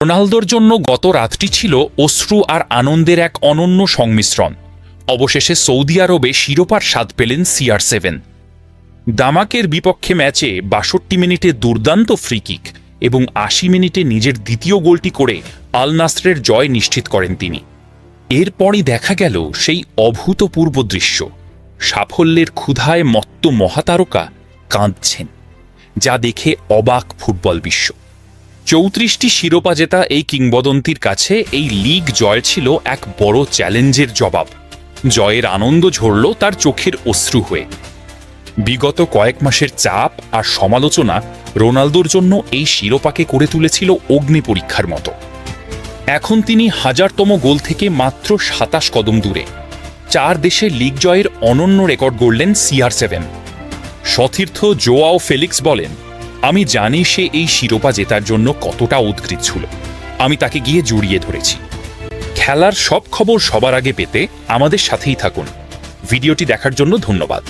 রোনালদোর জন্য গত রাতটি ছিল অশ্রু আর আনন্দের এক অনন্য সংমিশ্রণ। অবশেষে সৌদি আরবে শিরোপার স্বাদ পেলেন CR7। দামাকের বিপক্ষে ম্যাচে ৬২ মিনিটে দুর্দান্ত ফ্রিকিক এবং ৮০ মিনিটে নিজের দ্বিতীয় গোলটি করে আল নাসরের জয় নিশ্চিত করেন তিনি। এরপরই দেখা গেল সেই অভূতপূর্ব দৃশ্য। সাফল্যের ক্ষুধায় মত্ত মহাতারকা কাঁদছেন, যা দেখে অবাক ফুটবল বিশ্ব। ৩৪টি শিরোপা জেতা এই কিংবদন্তির কাছে এই লিগ জয় ছিল এক বড় চ্যালেঞ্জের জবাব। জয়ের আনন্দ ঝরল তার চোখের অশ্রু হয়ে। বিগত কয়েক মাসের চাপ আর সমালোচনা রোনালদোর জন্য এই শিরোপাকে করে তুলেছিল অগ্নি পরীক্ষার মতো। এখন তিনি ১০০০তম গোল থেকে মাত্র ২৭ কদম দূরে। ৪ দেশে লিগ জয়ের অনন্য রেকর্ড গড়লেন CR7। সতীর্থ জোয়াও ফেলিক্স বলেন, আমি জানি সে এই শিরোপা জেতার জন্য কতটা উদগ্রীব ছিল। আমি তাকে গিয়ে জড়িয়ে ধরেছি। খেলার সব খবর সবার আগে পেতে আমাদের সাথেই থাকুন। ভিডিওটি দেখার জন্য ধন্যবাদ।